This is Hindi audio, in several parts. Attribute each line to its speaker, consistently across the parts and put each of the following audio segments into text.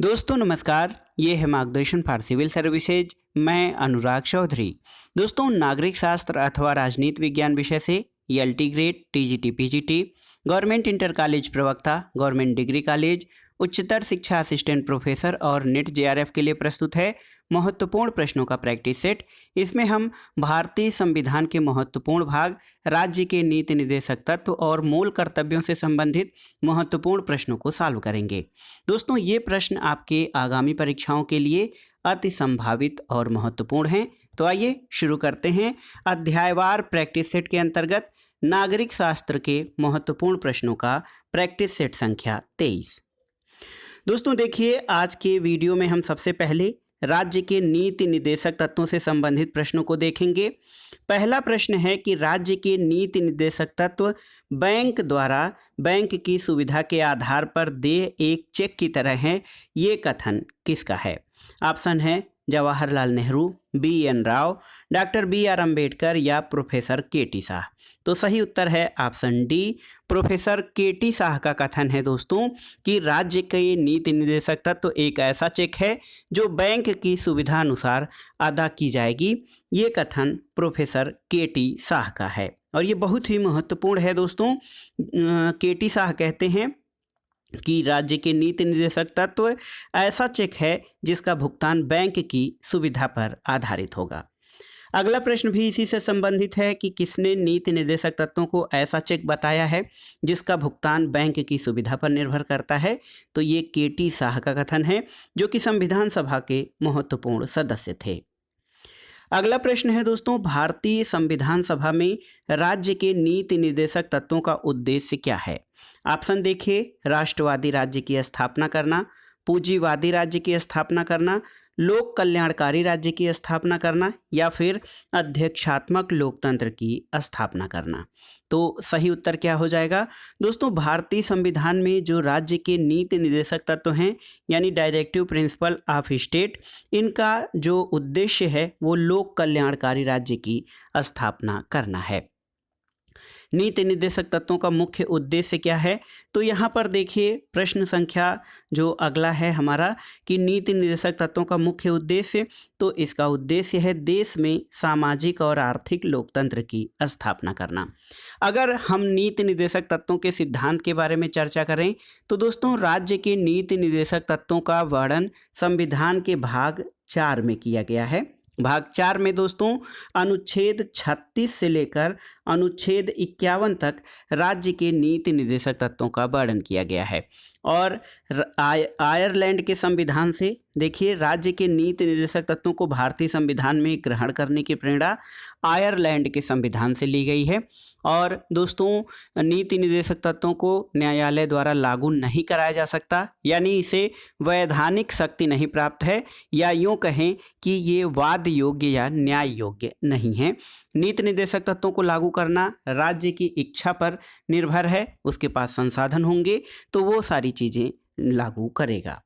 Speaker 1: दोस्तों नमस्कार, ये है मार्गदर्शन फॉर सिविल सर्विसेज। मैं अनुराग चौधरी। दोस्तों नागरिक शास्त्र अथवा राजनीति विज्ञान विषय से LT grade, TGT, PGT, government inter college प्रवक्ता, गवर्नमेंट डिग्री कॉलेज, उच्चतर शिक्षा असिस्टेंट प्रोफेसर और नेट जेआरएफ के लिए प्रस्तुत है महत्वपूर्ण प्रश्नों का प्रैक्टिस सेट। इसमें हम भारतीय संविधान के महत्वपूर्ण भाग, राज्य के नीति निर्देशक तत्व और मूल कर्तव्यों से संबंधित महत्वपूर्ण प्रश्नों को सॉल्व करेंगे। दोस्तों ये प्रश्न आपके आगामी परीक्षाओं के लिए अति संभावित और महत्वपूर्ण हैं। तो आइए शुरू करते हैं अध्यायवार प्रैक्टिस सेट के अंतर्गत नागरिक शास्त्र के महत्वपूर्ण प्रश्नों का प्रैक्टिस सेट संख्या 23। दोस्तों देखिए, आज के वीडियो में हम सबसे पहले राज्य के नीति निर्देशक तत्वों से संबंधित प्रश्नों को देखेंगे। पहला प्रश्न है कि राज्य के नीति निर्देशक तत्व बैंक द्वारा बैंक की सुविधा के आधार पर देय एक चेक की तरह है, ये कथन किसका है? ऑप्शन है Jawaharlal Nehru, B N. Rao, doctor B R. Ambedkar या प्रोफेसर के.टी. शाह। तो सही उत्तर है option D, professor K T. Shah का कथन है दोस्तों कि राज्य के नीति निर्देशक तत्व एक ऐसा चेक है जो बैंक की सुविधा अनुसार अदा की जाएगी। ये कथन प्रोफेसर के.टी. शाह का है और ये बहुत ही महत्वपूर्ण है दोस्तों। के.टी. शाह कहते हैं कि राज्य के नीति निर्देशक तत्व ऐसा चेक है जिसका भुगतान बैंक की सुविधा पर आधारित होगा। अगला प्रश्न भी इसी से संबंधित है कि किसने नीति निर्देशक तत्वों को ऐसा चेक बताया है जिसका भुगतान बैंक की सुविधा पर निर्भर करता है? तो ये के.टी. शाह का कथन है, जो कि संविधान सभा के महत्वपूर्ण सदस्य थे। अगला प्रश्न है दोस्तों, भारतीय संविधान सभा में राज्य के नीति निर्देशक तत्वों का उद्देश्य क्या है? ऑप्शन देखिए, राष्ट्रवादी राज्य की स्थापना करना, पूंजीवादी राज्य की स्थापना करना, लोक कल्याणकारी राज्य की स्थापना करना या फिर अध्यक्षात्मक लोकतंत्र की स्थापना करना। तो सही उत्तर क्या हो जाएगा दोस्तों? भारतीय संविधान में जो राज्य के नीति निर्देशक तत्व हैं यानी डायरेक्टिव प्रिंसिपल ऑफ स्टेट, इनका जो उद्देश्य है वो लोक कल्याणकारी राज्य की स्थापना करना है। नीति निर्देशक तत्वों का मुख्य उद्देश्य क्या है? तो यहाँ पर देखिए प्रश्न संख्या जो अगला है हमारा कि नीति निर्देशक तत्वों का मुख्य उद्देश्य, तो इसका उद्देश्य है देश में सामाजिक और आर्थिक लोकतंत्र की स्थापना करना। अगर हम नीति निर्देशक तत्वों के सिद्धांत के बारे में चर्चा करें तो दोस्तों राज्य के नीति निर्देशक तत्वों का वर्णन संविधान के भाग 4 में किया गया है। भाग 4 में दोस्तों अनुच्छेद 36 से लेकर अनुच्छेद 51 तक राज्य के नीति निर्देशक तत्वों का वर्णन किया गया है। और आयरलैंड के संविधान से देखिए राज्य के नीति निर्देशक तत्वों को भारतीय संविधान में ग्रहण करने की प्रेरणा आयरलैंड के संविधान से ली गई है। और दोस्तों नीति निर्देशक तत्वों को न्यायालय द्वारा लागू नहीं कराया जा सकता, यानी इसे वैधानिक शक्ति नहीं प्राप्त है, या यूँ कहें कि ये वाद योग्य या न्याय योग्य नहीं है। नीति निर्देशक तत्वों को लागू करना राज्य की इच्छा पर निर्भर है, उसके पास संसाधन होंगे तो वो सारी चीज़ें लागू करेगा।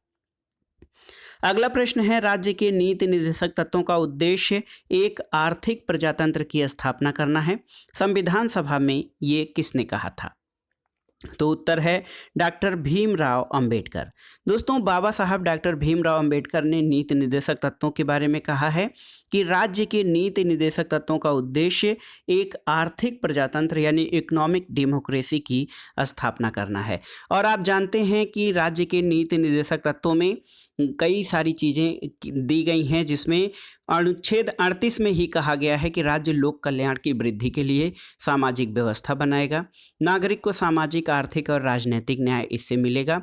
Speaker 1: अगला प्रश्न है, राज्य के नीति निर्देशक तत्वों का उद्देश्य एक आर्थिक प्रजातंत्र की स्थापना करना है। संविधान सभा में ये किसने कहा था? तो उत्तर है डॉक्टर भीमराव अंबेडकर। दोस्तों बाबा साहब डॉक्टर भीमराव अंबेडकर ने नीति निर्देशक तत्वों के बारे में कहा है कि राज्य के नीति निर्देशक तत्वों का उद्देश्य एक आर्थिक प्रजातंत्र यानी इकोनॉमिक डेमोक्रेसी की स्थापना करना है। और आप जानते हैं कि राज्य के नीति निर्देशक तत्वों में कई सारी चीज़ें दी गई हैं, जिसमें अनुच्छेद 38 में ही कहा गया है कि राज्य लोक कल्याण की वृद्धि के लिए सामाजिक व्यवस्था बनाएगा, नागरिक को सामाजिक, आर्थिक और राजनीतिक न्याय इससे मिलेगा।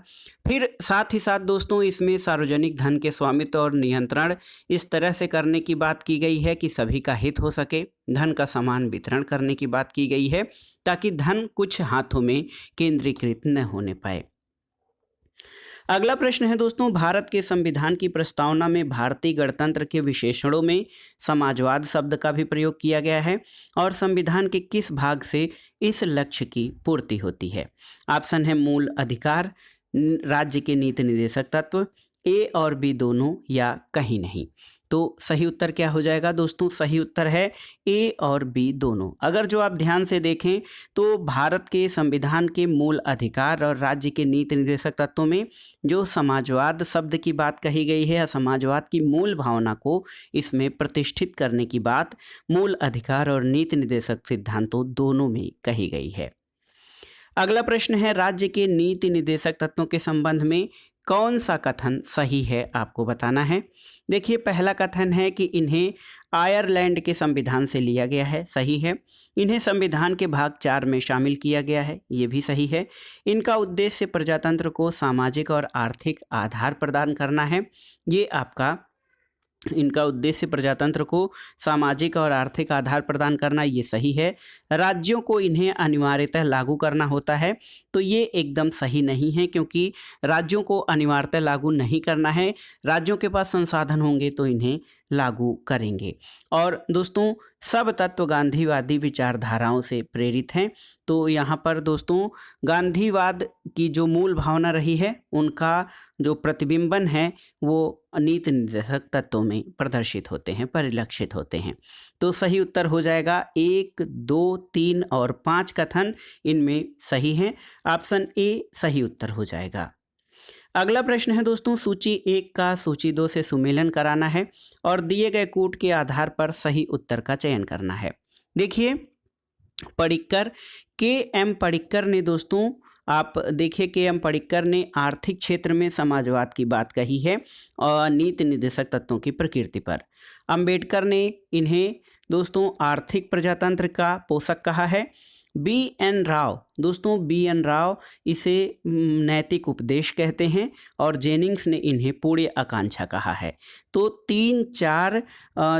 Speaker 1: फिर साथ ही साथ दोस्तों इसमें सार्वजनिक धन के स्वामित्व और नियंत्रण इस तरह से करने की बात की गई है कि सभी का हित हो सके। धन का समान वितरण करने की बात की गई है ताकि धन कुछ हाथों में केंद्रीकृत न होने पाए। अगला प्रश्न है दोस्तों, भारत के संविधान की प्रस्तावना में भारतीय गणतंत्र के विशेषणों में समाजवाद शब्द का भी प्रयोग किया गया है और संविधान के किस भाग से इस लक्ष्य की पूर्ति होती है? ऑप्शन है मूल अधिकार, राज्य के नीति निर्देशक तत्व, ए और बी दोनों या कहीं नहीं। तो सही उत्तर क्या हो जाएगा दोस्तों? सही उत्तर है ए और बी दोनों। अगर जो आप ध्यान से देखें तो भारत के संविधान के मूल अधिकार और राज्य के नीति निर्देशक तत्वों में जो समाजवाद शब्द की बात कही गई है या समाजवाद की मूल भावना को इसमें प्रतिष्ठित करने की बात मूल अधिकार और नीति निर्देशक सिद्धांतों दोनों में कही गई है। अगला प्रश्न है, राज्य के नीति निर्देशक तत्वों के संबंध में कौन सा कथन सही है, आपको बताना है। देखिए, पहला कथन है कि इन्हें आयरलैंड के संविधान से लिया गया है, सही है। इन्हें संविधान के भाग 4 में शामिल किया गया है, ये भी सही है। इनका उद्देश्य प्रजातंत्र को सामाजिक और आर्थिक आधार प्रदान करना है, ये आपका इनका उद्देश्य प्रजातंत्र को सामाजिक और आर्थिक आधार प्रदान करना, ये सही है। राज्यों को इन्हें अनिवार्यतः लागू करना होता है, तो ये एकदम सही नहीं है, क्योंकि राज्यों को अनिवार्यतः लागू नहीं करना है। राज्यों के पास संसाधन होंगे तो इन्हें लागू करेंगे। और दोस्तों, सब तत्व गांधीवादी विचारधाराओं से प्रेरित हैं, तो यहाँ पर दोस्तों गांधीवाद की जो मूल भावना रही है उनका जो प्रतिबिंबन है वो नीति निर्देशक तत्वों में प्रदर्शित होते हैं, परिलक्षित होते हैं। तो सही उत्तर हो जाएगा 1, 2, 3 और 5 कथन इनमें सही हैं। ऑप्शन ए सही उत्तर हो जाएगा। अगला प्रश्न है दोस्तों, सूची 1 का सूची 2 से सुमेलन कराना है और दिए गए कूट के आधार पर सही उत्तर का चयन करना है। देखिए, पडिक्कर के.एम. पडिक्कर ने दोस्तों, आप देखिए के.एम. पडिक्कर ने आर्थिक क्षेत्र में समाजवाद की बात कही है और नीति निर्देशक तत्वों की प्रकृति पर। अंबेडकर ने इन्हें दोस्तों आर्थिक प्रजातंत्र का पोषक कहा है। बी.एन. राव दोस्तों, बी.एन. राव इसे नैतिक उपदेश कहते हैं और जेनिंग्स ने इन्हें पूर्ण आकांक्षा कहा है। तो 3, 4,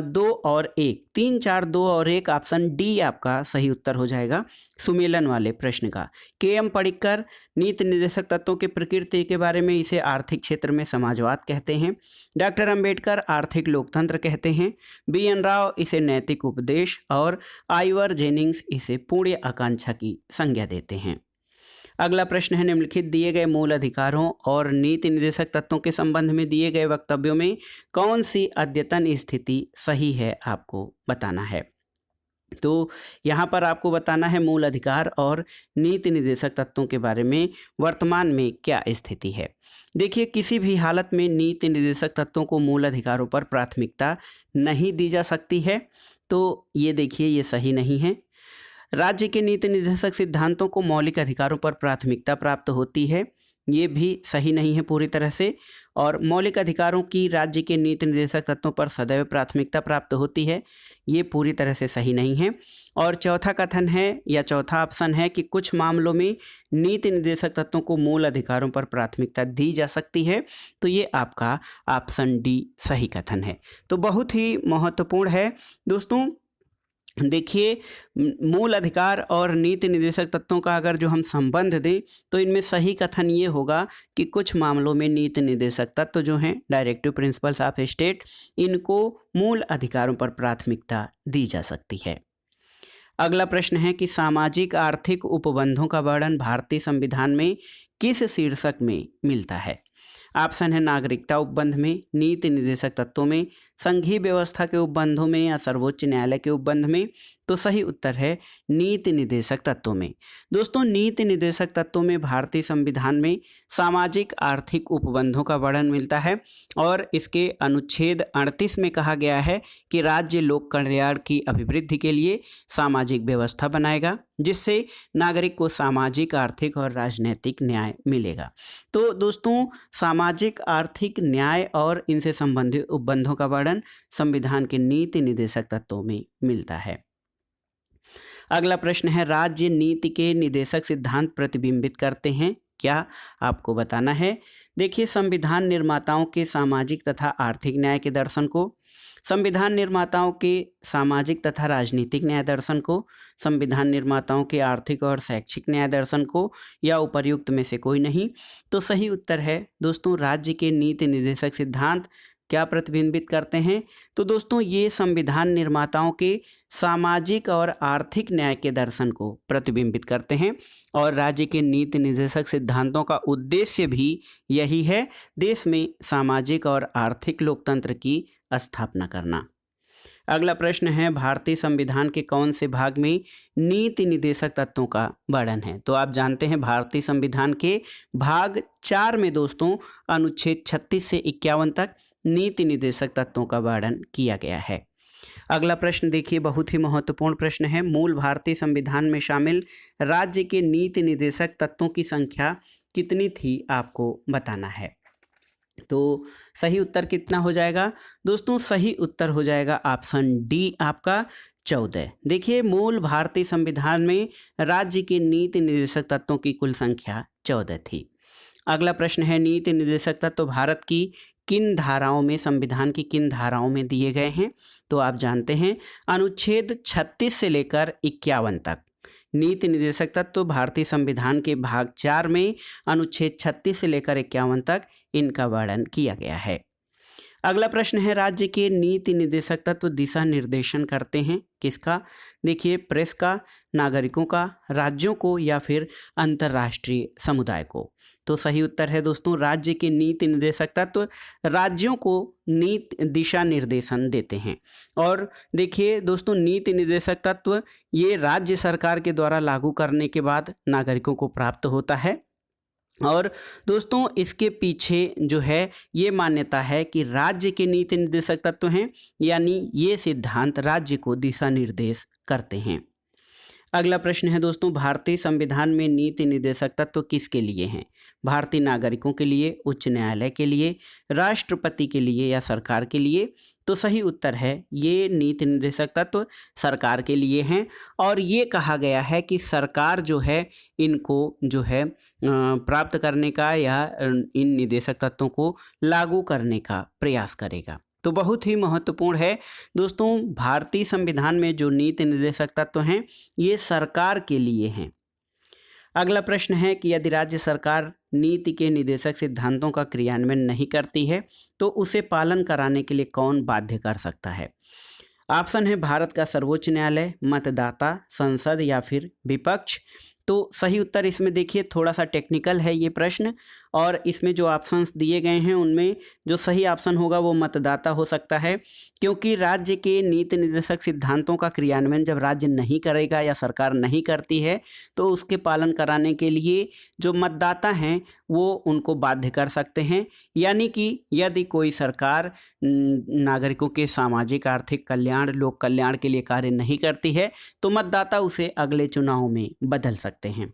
Speaker 1: 2 और 1, 3, 4, 2 और 1 ऑप्शन डी आपका सही उत्तर हो जाएगा सुमेलन वाले प्रश्न का। के.एम. पडिक्कर नीति निर्देशक तत्वों की प्रकृति के बारे में इसे आर्थिक क्षेत्र में समाजवाद कहते हैं। डॉक्टर अंबेडकर आर्थिक लोकतंत्र कहते हैं। बी.एन. राव इसे नैतिक उपदेश और आइवर जेनिंग्स इसे पूर्ण आकांक्षा की संज्ञा देते हैं। अगला प्रश्न है, निम्नलिखित दिए गए मूल अधिकारों और नीति निर्देशक तत्वों के संबंध में दिए गए वक्तव्यों में कौन सी अद्यतन स्थिति सही है, आपको बताना है। तो यहाँ पर आपको बताना है मूल अधिकार और नीति निर्देशक तत्वों के बारे में वर्तमान में क्या स्थिति है। देखिए, किसी भी हालत में नीति निर्देशक तत्वों को मूल अधिकारों पर प्राथमिकता नहीं दी जा सकती है, तो ये देखिए ये सही नहीं है। राज्य के नीति निर्देशक सिद्धांतों को मौलिक अधिकारों पर प्राथमिकता प्राप्त होती है, ये भी सही नहीं है पूरी तरह से। और मौलिक अधिकारों की राज्य के नीति निर्देशक तत्वों पर सदैव प्राथमिकता प्राप्त होती है, ये पूरी तरह से सही नहीं है। और चौथा कथन है या चौथा ऑप्शन है कि कुछ मामलों में नीति निर्देशक तत्वों को मूल अधिकारों पर प्राथमिकता दी जा सकती है, तो ये आपका ऑप्शन डी सही कथन है। तो बहुत ही महत्वपूर्ण है दोस्तों। देखिए, मूल अधिकार और नीति निर्देशक तत्वों का अगर जो हम संबंध दें तो इनमें सही कथन ये होगा कि कुछ मामलों में नीति निर्देशक तत्व जो हैं डायरेक्टिव प्रिंसिपल्स ऑफ स्टेट, इनको मूल अधिकारों पर प्राथमिकता दी जा सकती है। अगला प्रश्न है कि सामाजिक आर्थिक उपबंधों का वर्णन भारतीय संविधान में किस शीर्षक में मिलता है। ऑप्शन है नागरिकता उपबंध में, नीति निर्देशक तत्वों में, संघीय व्यवस्था के उपबंधों में या सर्वोच्च न्यायालय के उपबंध में। तो सही उत्तर है नीति निर्देशक तत्वों में। दोस्तों, नीति निर्देशक तत्वों में भारतीय संविधान में सामाजिक आर्थिक उपबंधों का वर्णन मिलता है और इसके अनुच्छेद 38 में कहा गया है कि राज्य लोक कल्याण की अभिवृद्धि के लिए सामाजिक व्यवस्था बनाएगा जिससे नागरिक को सामाजिक, आर्थिक और राजनीतिक न्याय मिलेगा। तो दोस्तों, सामाजिक, आर्थिक, न्याय और इनसे संबंधित उपबंधों का वर्णन संविधान के नीति निर्देशक तत्वों में मिलता है। अगला प्रश्न है, राज्य नीति के निर्देशक सिद्धांत प्रतिबिंबित करते हैं क्या, आपको बताना है। देखिए, संविधान निर्माताओं के सामाजिक तथा आर्थिक न्याय के दर्शन को, संविधान निर्माताओं के सामाजिक तथा राजनीतिक न्याय दर्शन को, संविधान निर्माताओं के आर्थिक और शैक्षिक न्याय दर्शन को, या उपर्युक्त में से कोई नहीं। तो सही उत्तर है दोस्तों राज्य के नीति निर्देशक सिद्धांत क्या प्रतिबिंबित करते हैं? तो दोस्तों ये संविधान निर्माताओं के सामाजिक और आर्थिक न्याय के दर्शन को प्रतिबिंबित करते हैं और राज्य के नीति निर्देशक सिद्धांतों का उद्देश्य भी यही है, देश में सामाजिक और आर्थिक लोकतंत्र की स्थापना करना। अगला प्रश्न है, भारतीय संविधान के कौन से भाग में नीति निर्देशक तत्वों का वर्णन है? तो आप जानते हैं भारतीय संविधान के भाग 4 में दोस्तों अनुच्छेद 36 से 51 तक नीति निर्देशक तत्वों का वर्णन किया गया है। अगला प्रश्न देखिए, बहुत ही महत्वपूर्ण प्रश्न है। मूल भारतीय संविधान में शामिल राज्य के नीति निर्देशक तत्वों की संख्या कितनी थी, आपको बताना है। तो सही उत्तर कितना हो जाएगा दोस्तों? सही उत्तर हो जाएगा ऑप्शन डी आपका 14। देखिए, मूल भारतीय संविधान में राज्य के नीति निर्देशक तत्वों की कुल संख्या 14 थी। अगला प्रश्न है, नीति निर्देशक तत्व भारत की किन धाराओं में, संविधान की किन धाराओं में दिए गए हैं? तो आप जानते हैं अनुच्छेद 36 से लेकर 51 तक नीति निर्देशक तत्व भारतीय संविधान के भाग 4 में अनुच्छेद 36 से लेकर 51 तक इनका वर्णन किया गया है। अगला प्रश्न है, राज्य के नीति निर्देशक तत्व दिशा निर्देशन करते हैं किसका? देखिए, प्रेस का, नागरिकों का, राज्यों को या फिर अंतर्राष्ट्रीय समुदाय को। तो सही उत्तर है दोस्तों, राज्य के नीति निर्देशक तत्व राज्यों को नीति दिशा निर्देशन देते हैं। और देखिए दोस्तों, नीति निर्देशक तत्व ये राज्य सरकार के द्वारा लागू करने के बाद नागरिकों को प्राप्त होता है। और दोस्तों इसके पीछे जो है ये मान्यता है कि राज्य के नीति निर्देशक तत्व हैं, यानी ये सिद्धांत राज्य को दिशा निर्देश करते हैं। अगला प्रश्न है दोस्तों, भारतीय संविधान में नीति निर्देशक तत्व किसके लिए हैं? भारतीय नागरिकों के लिए, उच्च न्यायालय के लिए, राष्ट्रपति के लिए या सरकार के लिए? तो सही उत्तर है, ये नीति निर्देशक तत्व सरकार के लिए हैं और ये कहा गया है कि सरकार जो है इनको जो है प्राप्त करने का या इन निर्देशक तत्वों को लागू करने का प्रयास करेगा। तो बहुत ही महत्वपूर्ण है दोस्तों, भारतीय संविधान में जो नीति निर्देशक तत्व हैं ये सरकार के लिए हैं। अगला प्रश्न है कि यदि राज्य सरकार नीति के निर्देशक सिद्धांतों का क्रियान्वयन नहीं करती है तो उसे पालन कराने के लिए कौन बाध्य कर सकता है? ऑप्शन है भारत का सर्वोच्च न्यायालय, मतदाता, संसद या फिर विपक्ष। तो सही उत्तर इसमें देखिए थोड़ा सा टेक्निकल है ये प्रश्न, और इसमें जो ऑप्शंस दिए गए हैं उनमें जो सही ऑप्शन होगा वो मतदाता हो सकता है, क्योंकि राज्य के नीति निर्देशक सिद्धांतों का क्रियान्वयन जब राज्य नहीं करेगा या सरकार नहीं करती है तो उसके पालन कराने के लिए जो मतदाता हैं वो उनको बाध्य कर सकते हैं। यानी कि यदि कोई सरकार नागरिकों के सामाजिक, आर्थिक कल्याण, लोक कल्याण के लिए कार्य नहीं करती है तो मतदाता उसे अगले चुनाव में बदल सकते हैं।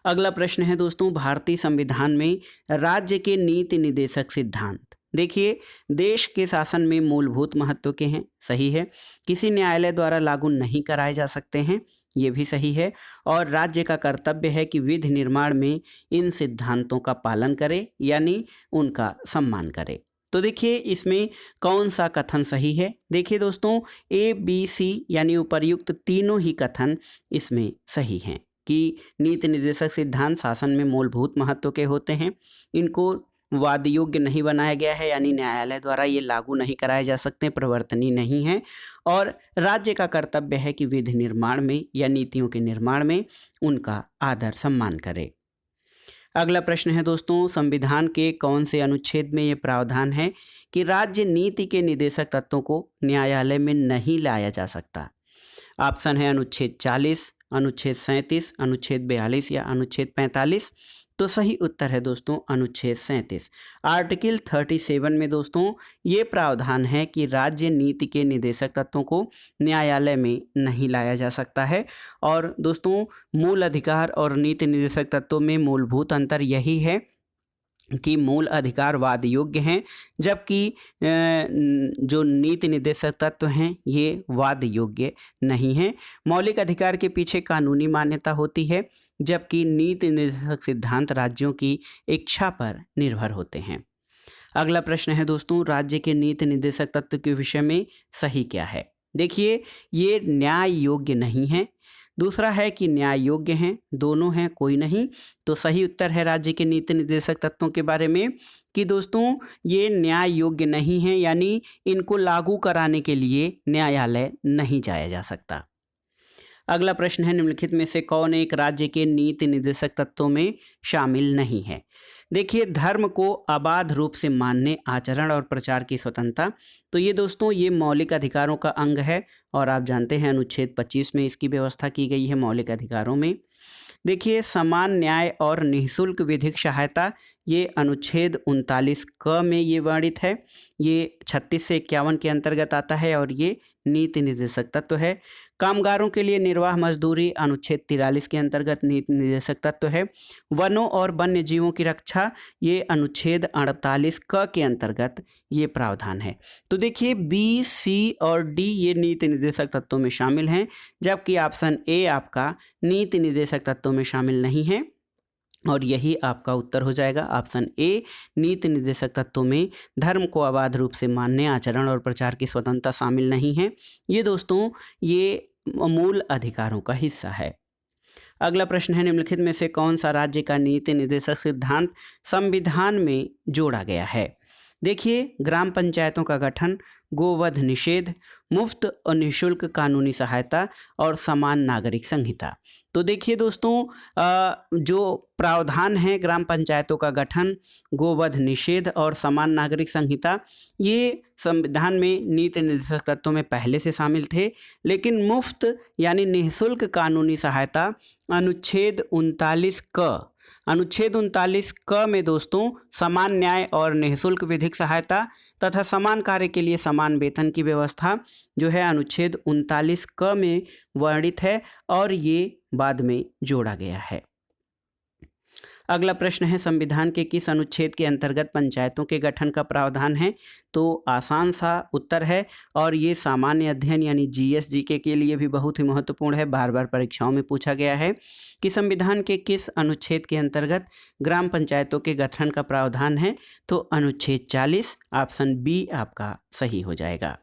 Speaker 1: अगला प्रश्न है दोस्तों, भारतीय संविधान में राज्य के नीति निर्देशक सिद्धांत देखिए देश के शासन में मूलभूत महत्व के हैं, सही है। किसी न्यायालय द्वारा लागू नहीं कराए जा सकते हैं, ये भी सही है। और राज्य का कर्तव्य है कि विधि निर्माण में इन सिद्धांतों का पालन करे, यानी उनका सम्मान करे। तो देखिए इसमें कौन सा कथन सही है? देखिए दोस्तों, ए, बी, सी यानी उपर्युक्त तीनों ही कथन इसमें सही हैं कि नीति निर्देशक सिद्धांत शासन में मूलभूत महत्व के होते हैं, इनको वाद योग्य नहीं बनाया गया है, यानी न्यायालय द्वारा ये लागू नहीं कराए जा सकते, प्रवर्तनीय नहीं है। और राज्य का कर्तव्य है कि विधि निर्माण में या नीतियों के निर्माण में उनका आदर सम्मान करे। अगला प्रश्न है दोस्तों, संविधान के कौन से अनुच्छेद में ये प्रावधान है कि राज्य नीति के निर्देशक तत्वों को न्यायालय में नहीं लाया जा सकता? ऑप्शन है अनुच्छेद 40, अनुच्छेद 37, अनुच्छेद 42 या अनुच्छेद 45। तो सही उत्तर है दोस्तों अनुच्छेद 37। आर्टिकल 37 में दोस्तों ये प्रावधान है कि राज्य नीति के निर्देशक तत्वों को न्यायालय में नहीं लाया जा सकता है। और दोस्तों मूल अधिकार और नीति निर्देशक तत्वों में मूलभूत अंतर यही है कि मूल अधिकार वाद योग्य हैं, जबकि जो नीति निर्देशक तत्व हैं ये वाद योग्य नहीं हैं। मौलिक अधिकार के पीछे कानूनी मान्यता होती है, जबकि नीति निर्देशक सिद्धांत राज्यों की इच्छा पर निर्भर होते हैं। अगला प्रश्न है दोस्तों, राज्य के नीति निर्देशक तत्व के विषय में सही क्या है? देखिए ये न्याय योग्य नहीं है। दूसरा है कि न्याय योग्य हैं, दोनों हैं, कोई नहीं। तो सही उत्तर है राज्य के नीति निर्देशक तत्वों के बारे में कि दोस्तों ये न्याय योग्य नहीं है, यानी इनको लागू कराने के लिए न्यायालय नहीं जाया जा सकता। अगला प्रश्न है, निम्नलिखित में से कौन एक राज्य के नीति निर्देशक तत्वों में शामिल नहीं है? देखिए, धर्म को अबाध रूप से मानने, आचरण और प्रचार की स्वतंत्रता। तो ये दोस्तों ये मौलिक अधिकारों का अंग है और आप जानते हैं अनुच्छेद 25 में इसकी व्यवस्था की गई है मौलिक अधिकारों में। देखिए, समान न्याय और निःशुल्क विधिक सहायता, ये अनुच्छेद 39 क में ये वर्णित है। ये 36 से 51 के अंतर्गत आता है और ये नीति निर्देशक तत्व है। कामगारों के लिए निर्वाह मजदूरी अनुच्छेद 43 के अंतर्गत नीति निर्देशक तत्व है। वनों और वन्य जीवों की रक्षा, ये अनुच्छेद 48 क के अंतर्गत ये प्रावधान है। तो देखिए, बी, सी और डी ये नीति निर्देशक तत्वों में शामिल हैं, जबकि ऑप्शन ए आपका नीति निर्देशक तत्वों में शामिल नहीं है और यही आपका उत्तर हो जाएगा। ऑप्शन ए नीति निर्देशक तत्वों में धर्म को अबाध रूप से मानने, आचरण और प्रचार की स्वतंत्रता शामिल नहीं है। ये दोस्तों ये मूल अधिकारों का हिस्सा है। अगला प्रश्न है, निम्नलिखित में से कौन सा राज्य का नीति निर्देशक सिद्धांत संविधान में जोड़ा गया है? देखिए, ग्राम पंचायतों का गठन, गोवध निषेध, मुफ्त और निःशुल्क कानूनी सहायता और समान नागरिक संहिता। तो देखिए दोस्तों, जो प्रावधान है ग्राम पंचायतों का गठन, गोवध निषेध और समान नागरिक संहिता, ये संविधान में नीति निर्देशक तत्वों में पहले से शामिल थे, लेकिन मुफ्त यानी निःशुल्क कानूनी सहायता अनुच्छेद 39 क में दोस्तों समान न्याय और निःशुल्क विधिक सहायता तथा समान कार्य के लिए समान वेतन की व्यवस्था जो है अनुच्छेद 39 क में वर्णित है और ये बाद में जोड़ा गया है। अगला प्रश्न है, संविधान के किस अनुच्छेद के अंतर्गत पंचायतों के गठन का प्रावधान है? तो आसान सा उत्तर है और ये सामान्य अध्ययन यानी जीएस जीके के लिए भी बहुत ही महत्वपूर्ण है। बार बार परीक्षाओं में पूछा गया है कि संविधान के किस अनुच्छेद के अंतर्गत ग्राम पंचायतों के गठन का प्रावधान है? तो अनुच्छेद 40, ऑप्शन बी आपका सही हो जाएगा।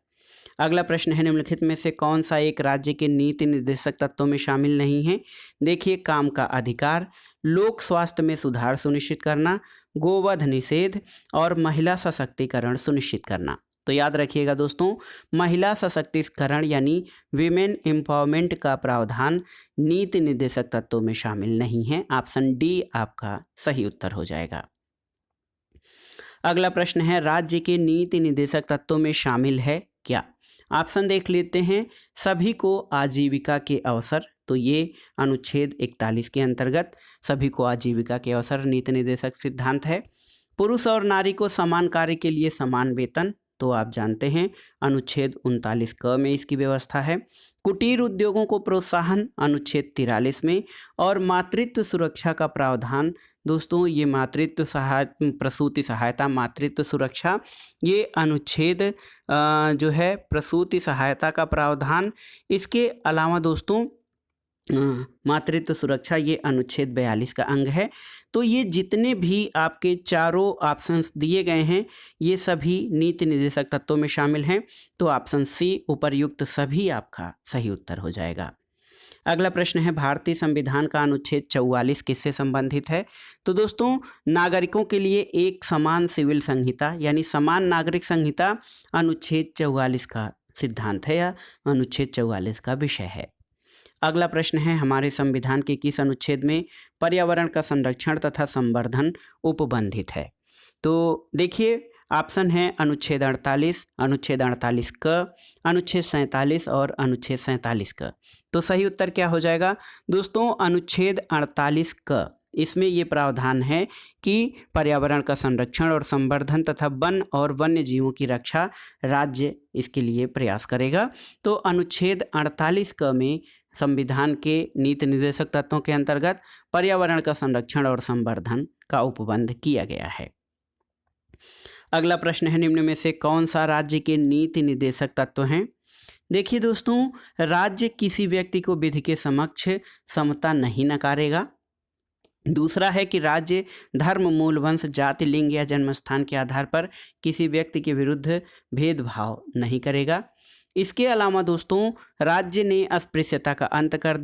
Speaker 1: अगला प्रश्न है, निम्नलिखित में से कौन सा एक राज्य के नीति निर्देशक तत्वों में शामिल नहीं है? देखिए, काम का अधिकार, लोक स्वास्थ्य में सुधार सुनिश्चित करना, गोवध निषेध और महिला सशक्तिकरण सुनिश्चित करना। तो याद रखिएगा दोस्तों, महिला सशक्तिकरण यानी विमेन एम्पावरमेंट का प्रावधान नीति निर्देशक तत्वों में शामिल नहीं है। ऑप्शन डी आपका सही उत्तर हो जाएगा। अगला प्रश्न है, राज्य के नीति निर्देशक तत्वों में शामिल है क्या? ऑप्शन देख लेते हैं, सभी को आजीविका के अवसर, तो ये अनुच्छेद 41 के अंतर्गत सभी को आजीविका के अवसर नीति निर्देशक सिद्धांत है। पुरुष और नारी को समान कार्य के लिए समान वेतन, तो आप जानते हैं अनुच्छेद 39 क में इसकी व्यवस्था है। कुटीर उद्योगों को प्रोत्साहन अनुच्छेद 43 में और मातृत्व सुरक्षा का प्रावधान दोस्तों ये मातृत्व प्रसूति सहायता, मातृत्व सुरक्षा, ये अनुच्छेद जो है प्रसूति सहायता का प्रावधान। इसके अलावा दोस्तों मातृत्व सुरक्षा ये अनुच्छेद 42 का अंग है। तो ये जितने भी आपके चारों ऑप्शंस दिए गए हैं ये सभी नीति निर्देशक तत्वों में शामिल हैं। तो ऑप्शन सी उपर्युक्त सभी आपका सही उत्तर हो जाएगा। अगला प्रश्न है, भारतीय संविधान का अनुच्छेद 44 किससे संबंधित है? तो दोस्तों नागरिकों के लिए एक समान सिविल संहिता यानी समान नागरिक संहिता अनुच्छेद 44 का सिद्धांत है या अनुच्छेद 44 का विषय है। अगला प्रश्न है, हमारे संविधान के किस अनुच्छेद में पर्यावरण का संरक्षण तथा संवर्धन उपबंधित है? तो देखिए ऑप्शन है अनुच्छेद 48, अनुच्छेद 48 क, अनुच्छेद 47 और अनुच्छेद 47 क। तो सही उत्तर क्या हो जाएगा दोस्तों? अनुच्छेद 48 क। इसमें ये प्रावधान है कि पर्यावरण का संरक्षण और संवर्धन तथा वन और वन्य जीवों की रक्षा राज्य इसके लिए प्रयास करेगा। तो अनुच्छेद 48 क में संविधान के नीति निर्देशक तत्वों के अंतर्गत पर्यावरण का संरक्षण और संवर्धन का उपबंध किया गया है। अगला प्रश्न है, निम्न में से कौन सा राज्य के नीति निर्देशक तत्व हैं? देखिए दोस्तों, राज्य किसी व्यक्ति को विधि के समक्ष समता नहीं नकारेगा। दूसरा है कि राज्य धर्म, मूल, वंश, जाति, लिंग या जन्म स्थान के आधार पर किसी व्यक्ति के विरुद्ध भेदभाव नहीं करेगा। इसके अलावा दोस्तों राज्य ने अस्पृश्यता का अंत कर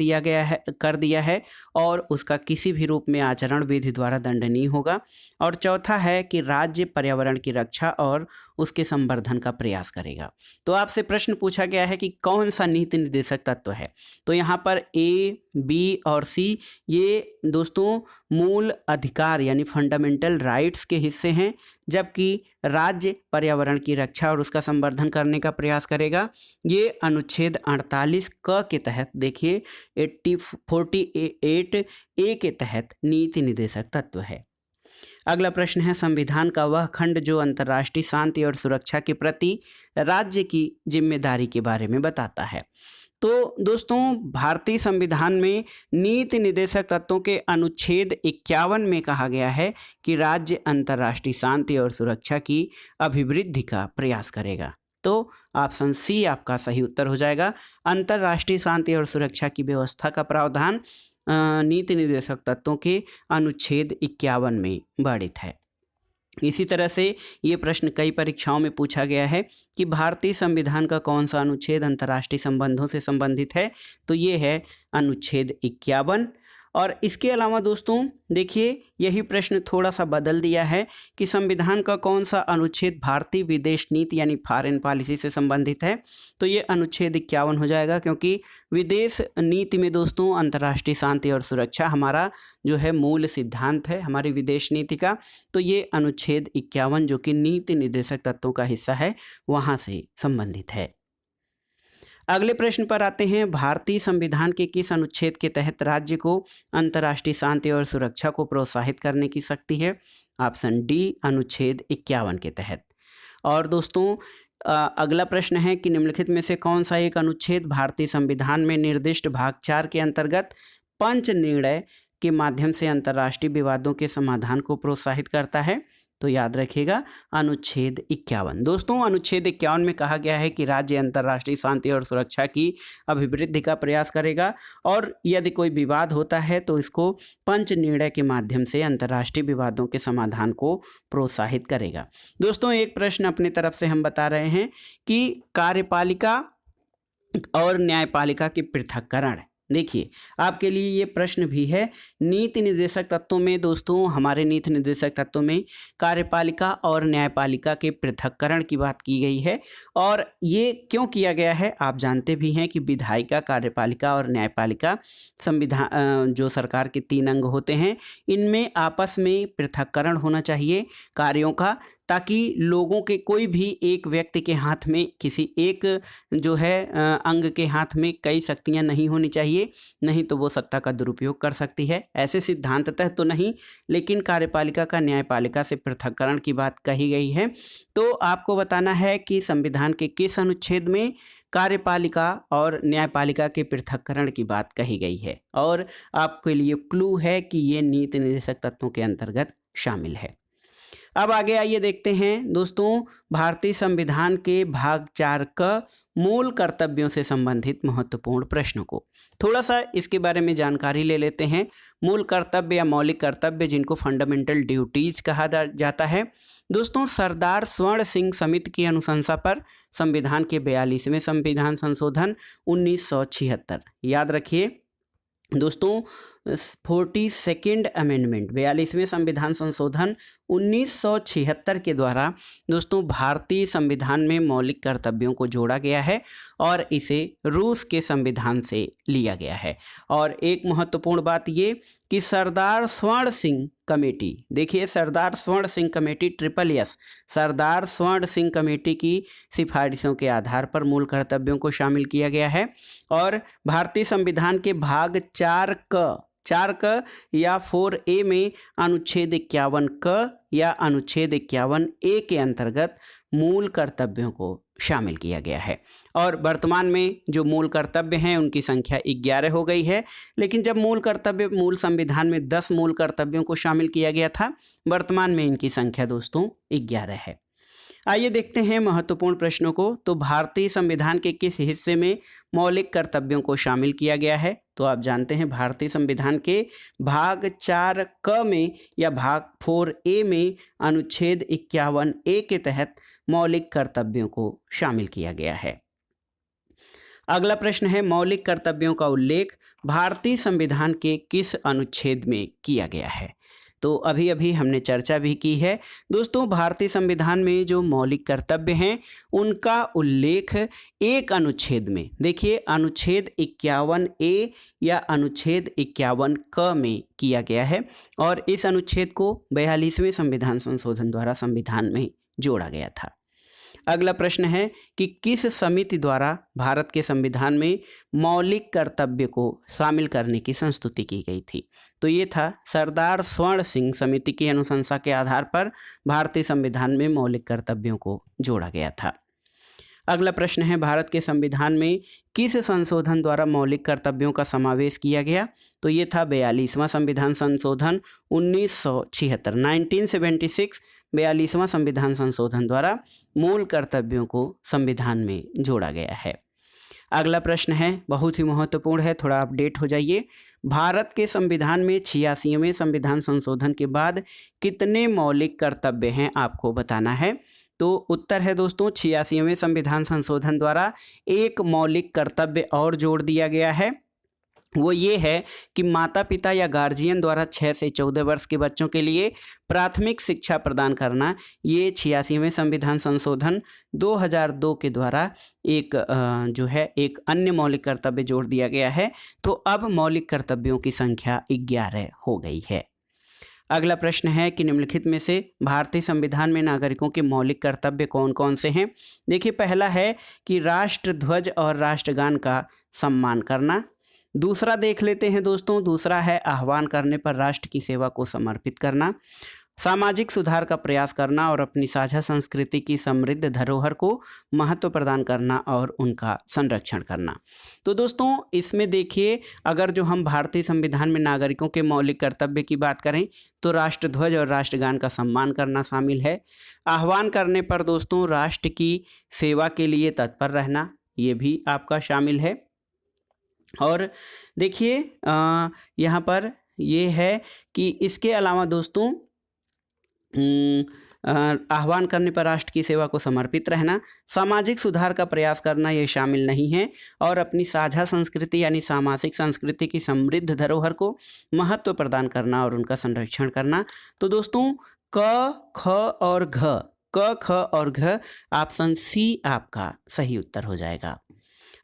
Speaker 1: दिया है और उसका किसी भी रूप में आचरण विधि द्वारा दंडनीय होगा। और चौथा है कि राज्य पर्यावरण की रक्षा और उसके संवर्धन का प्रयास करेगा। तो आपसे प्रश्न पूछा गया है कि कौन सा नीति निर्देशक तत्व है, तो यहाँ पर ए, बी और सी ये दोस्तों मूल अधिकार यानी फंडामेंटल राइट्स के हिस्से हैं, जबकि राज्य पर्यावरण की रक्षा और उसका संवर्धन करने का प्रयास करेगा। ये अनुच्छेद 48 क के तहत देखिए 48 ए के तहत नीति निर्देशक तत्व है। अगला प्रश्न है संविधान का वह खंड जो अंतर्राष्ट्रीय शांति और सुरक्षा के प्रति राज्य की जिम्मेदारी के बारे में बताता है। तो दोस्तों भारतीय संविधान में नीति निर्देशक तत्वों के अनुच्छेद 51 में कहा गया है कि राज्य अंतर्राष्ट्रीय शांति और सुरक्षा की अभिवृद्धि का प्रयास करेगा। तो ऑप्शन सी आपका सही उत्तर हो जाएगा। अंतर्राष्ट्रीय शांति और सुरक्षा की व्यवस्था का प्रावधान नीति निर्देशक तत्वों के अनुच्छेद 51 में वर्णित है। इसी तरह से ये प्रश्न कई परीक्षाओं में पूछा गया है कि भारतीय संविधान का कौन सा अनुच्छेद अंतर्राष्ट्रीय संबंधों से संबंधित है, तो ये है अनुच्छेद 51। और इसके अलावा दोस्तों देखिए यही प्रश्न थोड़ा सा बदल दिया है कि संविधान का कौन सा अनुच्छेद भारतीय विदेश नीति यानी फॉरेन पॉलिसी से संबंधित है, तो ये अनुच्छेद 51 हो जाएगा, क्योंकि विदेश नीति में दोस्तों अंतर्राष्ट्रीय शांति और सुरक्षा हमारा जो है मूल सिद्धांत है हमारी विदेश नीति का। तो ये अनुच्छेद 51 जो कि नीति निर्देशक तत्वों का हिस्सा है वहाँ से संबंधित है। अगले प्रश्न पर आते हैं। भारतीय संविधान के किस अनुच्छेद के तहत राज्य को अंतर्राष्ट्रीय शांति और सुरक्षा को प्रोत्साहित करने की शक्ति है? ऑप्शन डी अनुच्छेद 51 के तहत। और दोस्तों अगला प्रश्न है कि निम्नलिखित में से कौन सा एक अनुच्छेद भारतीय संविधान में निर्दिष्ट भाग 4 के अंतर्गत पंच निर्णय के माध्यम से अंतर्राष्ट्रीय विवादों के समाधान को प्रोत्साहित करता है? तो याद रखिएगा अनुच्छेद 51। दोस्तों अनुच्छेद 51 में कहा गया है कि राज्य अंतर्राष्ट्रीय शांति और सुरक्षा की अभिवृद्धि का प्रयास करेगा और यदि कोई विवाद होता है तो इसको पंच निर्णय के माध्यम से अंतर्राष्ट्रीय विवादों के समाधान को प्रोत्साहित करेगा। दोस्तों एक प्रश्न अपनी तरफ से हम बता रहे हैं कि कार्यपालिका और न्यायपालिका के पृथक्करण। देखिए आपके लिए ये प्रश्न भी है। नीति निर्देशक तत्वों में दोस्तों हमारे नीति निर्देशक तत्वों में कार्यपालिका और न्यायपालिका के पृथक्करण की बात की गई है। और ये क्यों किया गया है आप जानते भी हैं कि विधायिका, कार्यपालिका और न्यायपालिका संविधान जो सरकार के 3 अंग होते हैं इनमें आपस में पृथक्करण होना चाहिए कार्यों का, ताकि लोगों के कोई भी एक व्यक्ति के हाथ में किसी एक जो है अंग के हाथ में कई शक्तियां नहीं होनी चाहिए, नहीं तो वो सत्ता का दुरुपयोग कर सकती है। ऐसे सिद्धांततः तो नहीं, लेकिन कार्यपालिका का न्यायपालिका से पृथक्करण की बात कही गई है। तो आपको बताना है कि संविधान के किस अनुच्छेद में कार्यपालिका और न्यायपालिका के पृथक्करण की बात कही गई है। और आपके लिए क्लू है कि ये नीति निर्देशक तत्वों के अंतर्गत शामिल है। अब आगे आइए देखते हैं दोस्तों भारतीय संविधान के भाग 4 का मूल कर्तव्यों से संबंधित महत्वपूर्ण प्रश्नों को। थोड़ा सा इसके बारे में जानकारी ले लेते हैं। मूल कर्तव्य या मौलिक कर्तव्य जिनको फंडामेंटल ड्यूटीज कहा जाता है। दोस्तों सरदार स्वर्ण सिंह समिति की अनुशंसा पर संविधान के 42वें संविधान संशोधन 1976, याद रखिए दोस्तों 42nd अमेंडमेंट 42वें संविधान संशोधन 1976 के द्वारा दोस्तों भारतीय संविधान में मौलिक कर्तव्यों को जोड़ा गया है और इसे रूस के संविधान से लिया गया है। और एक महत्वपूर्ण बात ये कि सरदार स्वर्ण सिंह कमेटी, देखिए सरदार स्वर्ण सिंह कमेटी SSS सरदार स्वर्ण सिंह कमेटी की सिफारिशों के आधार पर मूल कर्तव्यों को शामिल किया गया है। और भारतीय संविधान के भाग 4 क या 4A में अनुच्छेद 51 क या अनुच्छेद 51 A के अंतर्गत मूल कर्तव्यों को शामिल किया गया है। और वर्तमान में जो मूल कर्तव्य हैं उनकी संख्या 11 हो गई है, लेकिन जब मूल संविधान में 10 मूल कर्तव्यों को शामिल किया गया था, वर्तमान में इनकी संख्या दोस्तों 11 है। आइए देखते हैं महत्वपूर्ण प्रश्नों को। तो भारतीय संविधान के किस हिस्से में मौलिक कर्तव्यों को शामिल किया गया है? तो आप जानते हैं भारतीय संविधान के भाग 4 क में या भाग 4A में अनुच्छेद 51A के तहत मौलिक कर्तव्यों को शामिल किया गया है। अगला प्रश्न है, मौलिक कर्तव्यों का उल्लेख भारतीय संविधान के किस अनुच्छेद में किया गया है? तो अभी अभी हमने चर्चा भी की है दोस्तों, भारतीय संविधान में जो मौलिक कर्तव्य हैं उनका उल्लेख एक अनुच्छेद में, देखिए अनुच्छेद 51A या अनुच्छेद 51 क में किया गया है और इस अनुच्छेद को 42वें संविधान संशोधन द्वारा संविधान में जोड़ा गया था। अगला प्रश्न है कि किस समिति द्वारा भारत के संविधान में मौलिक कर्तव्य को शामिल करने की संस्तुति की गई थी? तो ये था सरदार स्वर्ण सिंह समिति की अनुशंसा के आधार पर भारतीय संविधान में मौलिक कर्तव्यों को जोड़ा गया था। अगला प्रश्न है, भारत के संविधान में किस संशोधन द्वारा मौलिक कर्तव्यों का समावेश किया गया? तो ये था 42वां संविधान संशोधन 1976 1976 42वां संविधान संशोधन द्वारा मूल कर्तव्यों को संविधान में जोड़ा गया है। अगला प्रश्न है, बहुत ही महत्वपूर्ण है, थोड़ा अपडेट हो जाइए। भारत के संविधान में 86वें संविधान संशोधन के बाद कितने मौलिक कर्तव्य हैं आपको बताना है। तो उत्तर है दोस्तों, 86वें संविधान संशोधन द्वारा एक मौलिक कर्तव्य और जोड़ दिया गया है। वो ये है कि माता पिता या गार्जियन द्वारा 6 से 14 वर्ष के बच्चों के लिए प्राथमिक शिक्षा प्रदान करना, ये 86वें संविधान संशोधन 2002 के द्वारा एक जो है एक अन्य मौलिक कर्तव्य जोड़ दिया गया है। तो अब मौलिक कर्तव्यों की संख्या 11 हो गई है। अगला प्रश्न है कि निम्नलिखित में से भारतीय संविधान में नागरिकों के मौलिक कर्तव्य कौन कौन से हैं? देखिए, पहला है कि राष्ट्र ध्वज और राष्ट्रगान का सम्मान करना। दूसरा देख लेते हैं दोस्तों, दूसरा है आह्वान करने पर राष्ट्र की सेवा को समर्पित करना, सामाजिक सुधार का प्रयास करना और अपनी साझा संस्कृति की समृद्ध धरोहर को महत्व प्रदान करना और उनका संरक्षण करना। तो दोस्तों इसमें देखिए, अगर जो हम भारतीय संविधान में नागरिकों के मौलिक कर्तव्य की बात करें तो राष्ट्रध्वज और राष्ट्रगान का सम्मान करना शामिल है। आह्वान करने पर दोस्तों राष्ट्र की सेवा के लिए तत्पर रहना, ये भी आपका शामिल है। और देखिए यहाँ पर ये है कि इसके अलावा दोस्तों आह्वान करने पर राष्ट्र की सेवा को समर्पित रहना, सामाजिक सुधार का प्रयास करना ये शामिल नहीं है, और अपनी साझा संस्कृति यानी सामाजिक संस्कृति की समृद्ध धरोहर को महत्व प्रदान करना और उनका संरक्षण करना। तो दोस्तों क ख और घ, क ख और घ ऑप्शन सी आपका सही उत्तर हो जाएगा।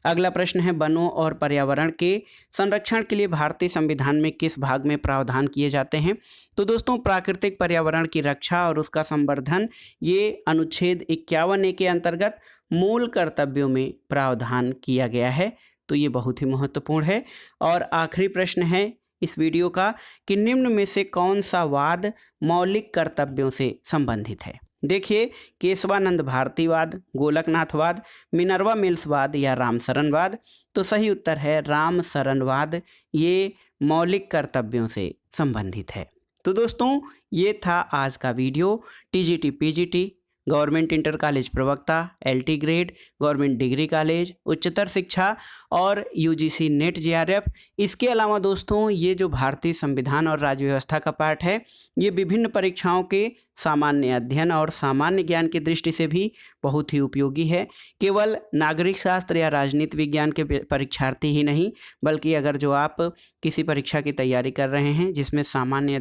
Speaker 1: अगला प्रश्न है, वनों और पर्यावरण के संरक्षण के लिए भारतीय संविधान में किस भाग में प्रावधान किए जाते हैं? तो दोस्तों प्राकृतिक पर्यावरण की रक्षा और उसका संवर्धन ये अनुच्छेद 51A के अंतर्गत मूल कर्तव्यों में प्रावधान किया गया है। तो ये बहुत ही महत्वपूर्ण है। और आखिरी प्रश्न है इस वीडियो का कि निम्न में से कौन सा वाद मौलिक कर्तव्यों से संबंधित है? देखिए, केशवानंद भारतीवाद, गोलकनाथवाद, मिनर्वा मिल्सवाद या रामसरणवाद। तो सही उत्तर है रामसरणवाद, ये मौलिक कर्तव्यों से संबंधित है। तो दोस्तों ये था आज का video. TGT PGT, government inter college प्रवक्ता, LT grade, government degree college, उच्चतर शिक्षा और यूजीसी नेट जेआरएफ। इसके अलावा दोस्तों ये जो भारतीय संविधान और राज्य व्यवस्था का पाठ है ये विभिन्न परीक्षाओं के सामान्य अध्ययन और सामान्य ज्ञान की दृष्टि से भी बहुत ही उपयोगी है। केवल नागरिक शास्त्र या राजनीति विज्ञान के परीक्षार्थी ही नहीं, बल्कि अगर जो आप किसी परीक्षा की तैयारी कर रहे हैं जिसमें सामान्य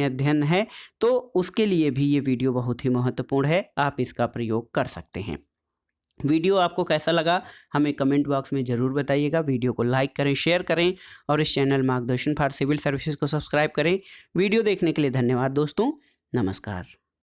Speaker 1: अध्ययन है तो उसके लिए भी ये वीडियो बहुत ही महत्वपूर्ण है, आप इसका प्रयोग कर सकते हैं। वीडियो आपको कैसा लगा हमें कमेंट बॉक्स में ज़रूर बताइएगा। वीडियो को लाइक करें, शेयर करें और इस चैनल मार्गदर्शन फॉर सिविल सर्विसेज को सब्सक्राइब करें। वीडियो देखने के लिए धन्यवाद दोस्तों, नमस्कार।